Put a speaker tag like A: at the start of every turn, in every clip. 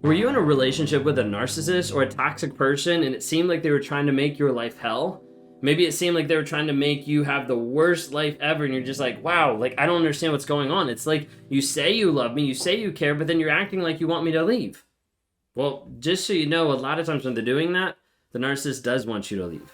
A: Were you in a relationship with a narcissist or a toxic person and it seemed like they were trying to make your life hell? Maybe it seemed like they were trying to make you have the worst life ever and you're just like, wow, like I don't understand what's going on. It's like you say you love me, you say you care, but then you're acting like you want me to leave. Well, just so you know, a lot of times when they're doing that, the narcissist does want you to leave.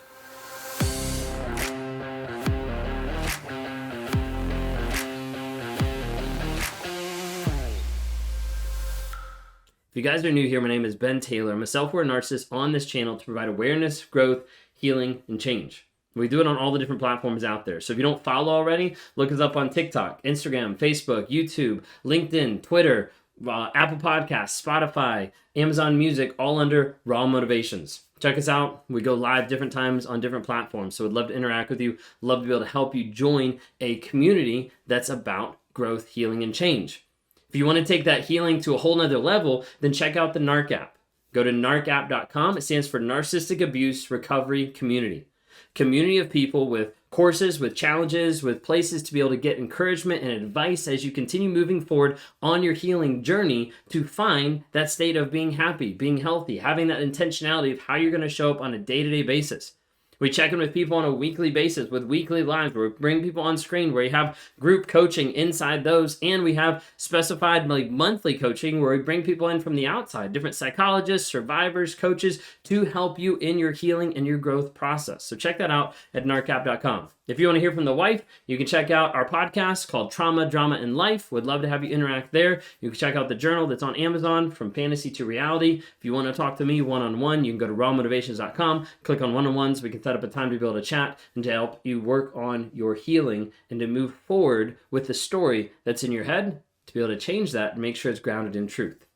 A: If you guys are new here, my name is Ben Taylor. I'm a self-aware narcissist on this channel to provide awareness, growth, healing, and change. We do it on all the different platforms out there. So if you don't follow already, look us up on TikTok, Instagram, Facebook, YouTube, LinkedIn, Twitter, Apple Podcasts, Spotify, Amazon Music, all under Raw Motivations. Check us out. We go live different times on different platforms. So I'd love to interact with you. Love to be able to help you join a community that's about growth, healing, and change. If you want to take that healing to a whole nother level, then check out the NARC app. Go to narcapp.com. It stands for Narcissistic Abuse Recovery Community. Community of people with courses, with challenges, with places to be able to get encouragement and advice as you continue moving forward on your healing journey to find that state of being happy, being healthy, having that intentionality of how you're going to show up on a day-to-day basis. We check in with people on a weekly basis with weekly lives where we bring people on screen, where you have group coaching inside those, and we have specified monthly coaching where we bring people in from the outside, different psychologists, survivors, coaches to help you in your healing and your growth process. So check that out at narcapp.com. If you want to hear from the wife, you can check out our podcast called Trauma, Drama, and Life. Would love to have you interact there. You can check out the journal that's on Amazon, From Fantasy to Reality. If you want to talk to me one-on-one, you can go to rawmotivations.com, click on one-on-ones. We can set up a time to be able to chat and to help you work on your healing and to move forward with the story that's in your head to be able to change that and make sure it's grounded in truth.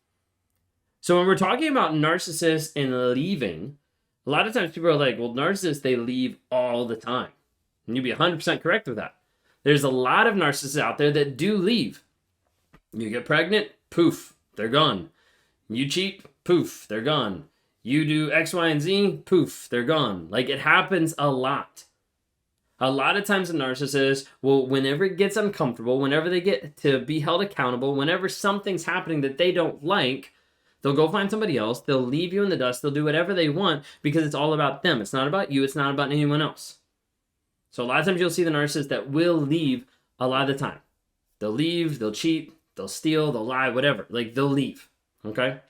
A: So when we're talking about narcissists and leaving, a lot of times people are like, well, narcissists, they leave all the time. And you'd be 100% correct with that. There's a lot of narcissists out there that do leave. You get pregnant, poof, they're gone. You cheat, poof, they're gone. You do X, Y, and Z, poof, they're gone. Like, it happens a lot. A lot of times a narcissist will, whenever it gets uncomfortable, whenever they get to be held accountable, whenever something's happening that they don't like, they'll go find somebody else, they'll leave you in the dust, they'll do whatever they want because it's all about them. It's not about you, it's not about anyone else. So a lot of times you'll see the narcissist that will leave a lot of the time. They'll leave, they'll cheat, they'll steal, they'll lie, whatever. Like, they'll leave, okay?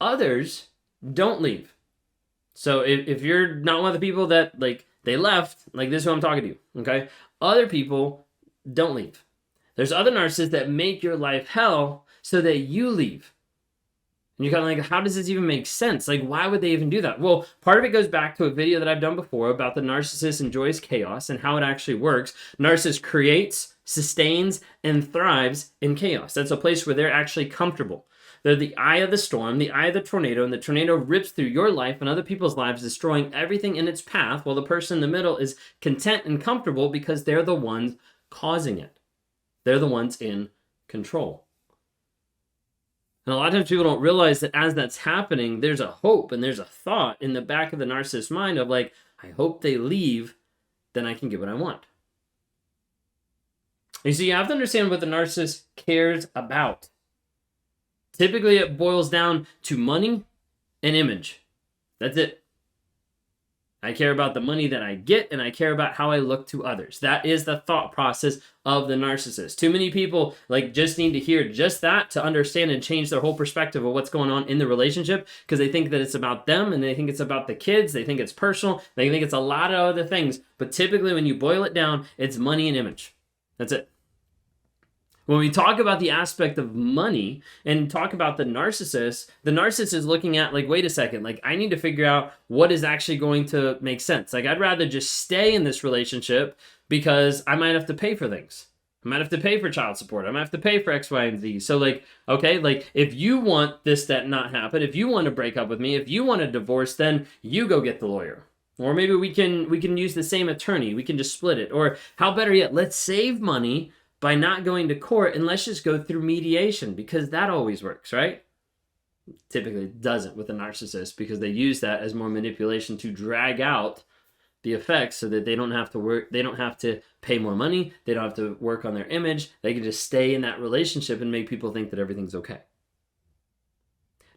A: Others don't leave. So if you're not one of the people that, like, they left, like, this is who I'm talking to, okay? Other people don't leave. There's other narcissists that make your life hell so that you leave. And you're kind of like, how does this even make sense? Like, why would they even do that? Well, part of it goes back to a video that I've done before about the narcissist enjoys chaos and how it actually works. Narcissist creates, sustains, and thrives in chaos. That's a place where they're actually comfortable. They're the eye of the storm, the eye of the tornado, and the tornado rips through your life and other people's lives, destroying everything in its path, while the person in the middle is content and comfortable because they're the ones causing it. They're the ones in control. And a lot of times people don't realize that as that's happening, there's a hope and there's a thought in the back of the narcissist's mind of like, I hope they leave, then I can get what I want. And so you have to understand what the narcissist cares about. Typically, it boils down to money and image. That's it. I care about the money that I get, and I care about how I look to others. That is the thought process of the narcissist. Too many people just need to hear just that to understand and change their whole perspective of what's going on in the relationship, because they think that it's about them, and they think it's about the kids. They think it's personal. They think it's a lot of other things. But typically, when you boil it down, it's money and image. That's it. When we talk about the aspect of money and talk about the narcissist is looking at wait a second, I need to figure out what is actually going to make sense. I'd rather just stay in this relationship because I might have to pay for things. I might have to pay for child support. I might have to pay for X, Y, and Z. So okay, if you want this, that not happen, if you want to break up with me, if you want a divorce, then you go get the lawyer. Or maybe we can use the same attorney. We can just split it. Or how better yet, let's save money by not going to court, and let's just go through mediation, because that always works, right? Typically it doesn't with a narcissist, because they use that as more manipulation to drag out the effects so that they don't have to work, they don't have to pay more money, they don't have to work on their image, they can just stay in that relationship and make people think that everything's okay.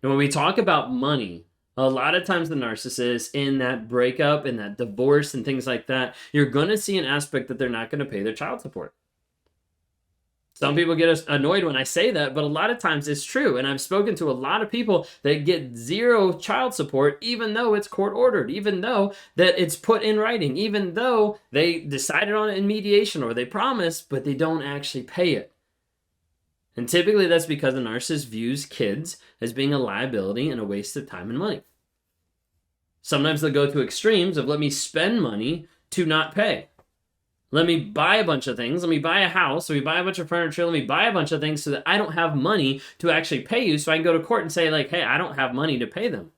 A: And when we talk about money, a lot of times the narcissist in that breakup, in that divorce and things like that, you're going to see an aspect that they're not going to pay their child support. Some people get annoyed when I say that, but a lot of times it's true. And I've spoken to a lot of people that get zero child support, even though it's court ordered, even though that it's put in writing, even though they decided on it in mediation or they promised, but they don't actually pay it. And typically that's because the narcissist views kids as being a liability and a waste of time and money. Sometimes they'll go to extremes of let me spend money to not pay. Let me buy a bunch of things. Let me buy a house. Let me buy a bunch of furniture. Let me buy a bunch of things so that I don't have money to actually pay you. So I can go to court and say like, hey, I don't have money to pay them.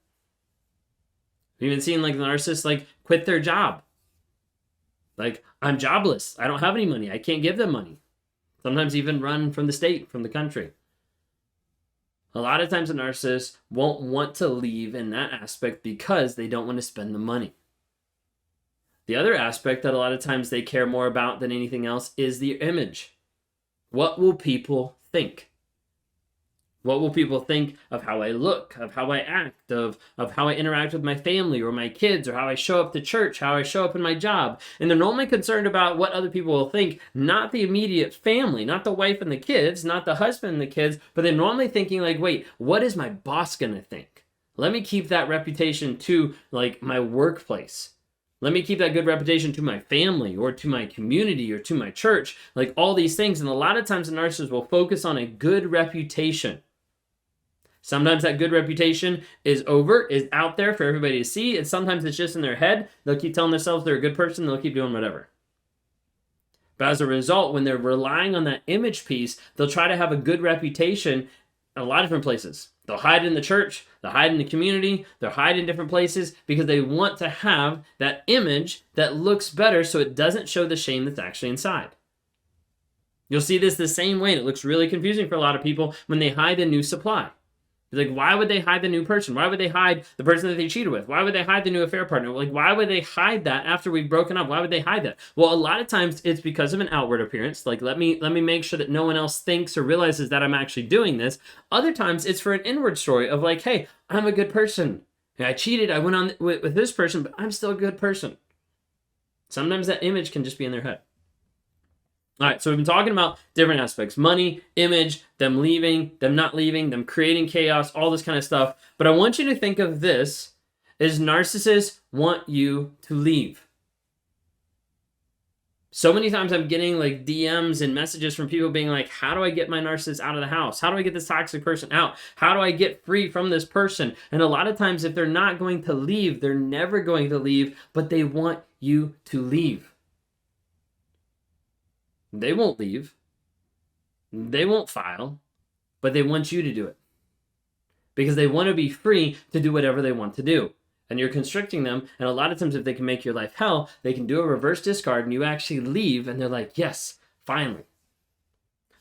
A: We've even seen like the narcissists like quit their job. Like, I'm jobless. I don't have any money. I can't give them money. Sometimes even run from the state, from the country. A lot of times the narcissists won't want to leave in that aspect because they don't want to spend the money. The other aspect that a lot of times they care more about than anything else is the image. What will people think? What will people think of how I look, of how I act, of how I interact with my family or my kids, or how I show up to church, how I show up in my job? And they're normally concerned about what other people will think, not the immediate family, not the wife and the kids, not the husband and the kids, but they're normally thinking like, wait, what is my boss going to think? Let me keep that reputation to like my workplace. Let me keep that good reputation to my family or to my community or to my church, like all these things. And a lot of times the narcissist will focus on a good reputation. Sometimes that good reputation is overt, is out there for everybody to see, and sometimes it's just in their head. They'll keep telling themselves they're a good person, they'll keep doing whatever. But as a result, when they're relying on that image piece, they'll try to have a good reputation in a lot of different places. They'll hide in the church, they'll hide in the community, they'll hide in different places because they want to have that image that looks better so it doesn't show the shame that's actually inside. You'll see this the same way, and it looks really confusing for a lot of people when they hide a new supply. Like, why would they hide the new person? Why would they hide the person that they cheated with? Why would they hide the new affair partner? Like, why would they hide that after we've broken up? Why would they hide that? Well, a lot of times it's because of an outward appearance. Like, let me make sure that no one else thinks or realizes that I'm actually doing this. Other times it's for an inward story of like, hey, I'm a good person. I cheated. I went on with this person, but I'm still a good person. Sometimes that image can just be in their head. All right, so we've been talking about different aspects: money, image, them leaving, them not leaving, them creating chaos, all this kind of stuff. But I want you to think of this as narcissists want you to leave. So many times I'm getting like DMs and messages from people being like, how do I get my narcissist out of the house? How do I get this toxic person out? How do I get free from this person? And a lot of times if they're not going to leave, they're never going to leave, but they want you to leave. They won't leave. They won't file, but they want you to do it because they want to be free to do whatever they want to do. And you're constricting them. And a lot of times if they can make your life hell, they can do a reverse discard and you actually leave and they're like, yes, finally.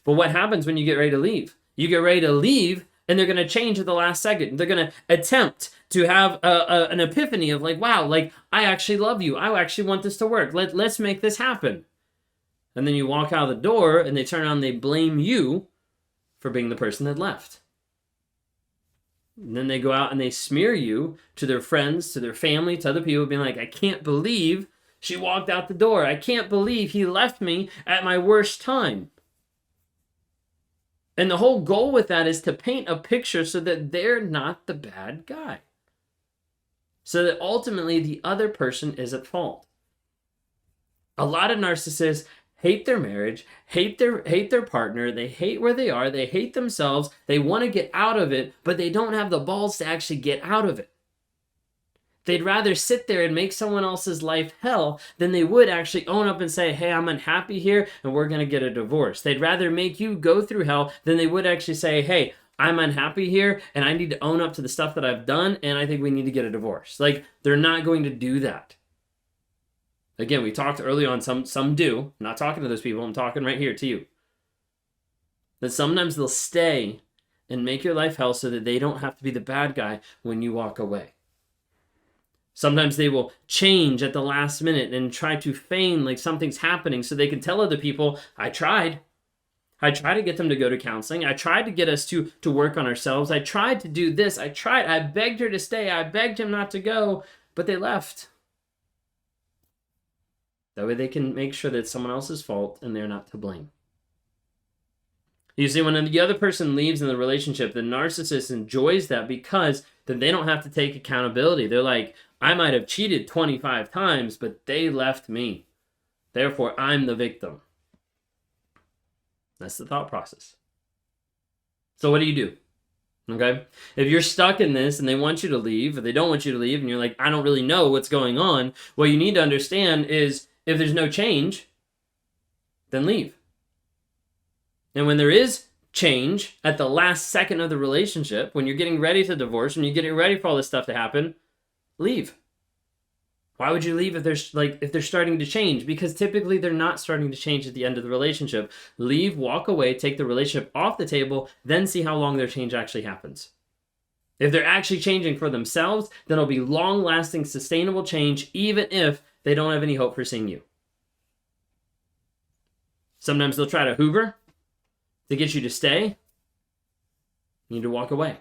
A: But what happens when you get ready to leave? You get ready to leave and they're going to change at the last second. They're going to attempt to have an epiphany of like, wow, like I actually love you. I actually want this to work. Let's make this happen. And then you walk out of the door and they turn around and they blame you for being the person that left. And then they go out and they smear you to their friends, to their family, to other people, being like, I can't believe she walked out the door. I can't believe he left me at my worst time. And the whole goal with that is to paint a picture so that they're not the bad guy. So that ultimately the other person is at fault. A lot of narcissists hate their marriage, hate their partner, they hate where they are, they hate themselves, they want to get out of it, but they don't have the balls to actually get out of it. They'd rather sit there and make someone else's life hell than they would actually own up and say, hey, I'm unhappy here and we're going to get a divorce. They'd rather make you go through hell than they would actually say, hey, I'm unhappy here and I need to own up to the stuff that I've done and I think we need to get a divorce. Like, they're not going to do that. Again, we talked early on, some do. I'm not talking to those people. I'm talking right here to you. That sometimes they'll stay and make your life hell so that they don't have to be the bad guy when you walk away. Sometimes they will change at the last minute and try to feign like something's happening so they can tell other people, I tried. I tried to get them to go to counseling. I tried to get us to work on ourselves. I tried to do this. I begged her to stay. I begged him not to go, but they left. That way they can make sure that it's someone else's fault and they're not to blame. You see, when the other person leaves in the relationship, the narcissist enjoys that because then they don't have to take accountability. They're like, I might have cheated 25 times, but they left me. Therefore, I'm the victim. That's the thought process. So what do you do? Okay? If you're stuck in this and they want you to leave, or they don't want you to leave, and you're like, I don't really know what's going on, what you need to understand is if there's no change, then leave. And when there is change at the last second of the relationship, when you're getting ready to divorce, when you're getting ready for all this stuff to happen, leave. Why would you leave if they're starting to change? Because typically they're not starting to change at the end of the relationship. Leave, walk away, take the relationship off the table, then see how long their change actually happens. If they're actually changing for themselves, then it'll be long-lasting, sustainable change, even if they don't have any hope for seeing you. Sometimes they'll try to hoover to get you to stay. You need to walk away.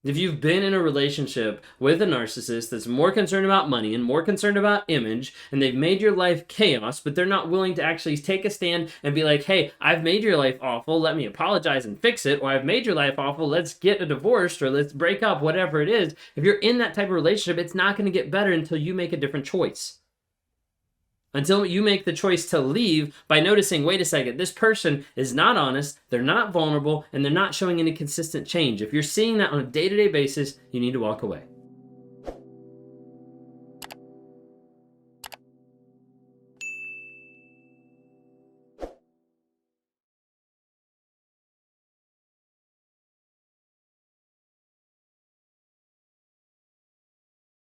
A: If you've been in a relationship with a narcissist that's more concerned about money and more concerned about image, and they've made your life chaos, but they're not willing to actually take a stand and be like, hey, I've made your life awful, let me apologize and fix it, or I've made your life awful, let's get a divorce, or let's break up, whatever it is. If you're in that type of relationship, it's not going to get better until you make a different choice. Until you make the choice to leave by noticing, wait a second, this person is not honest, they're not vulnerable, and they're not showing any consistent change. If you're seeing that on a day-to-day basis, you need to walk away.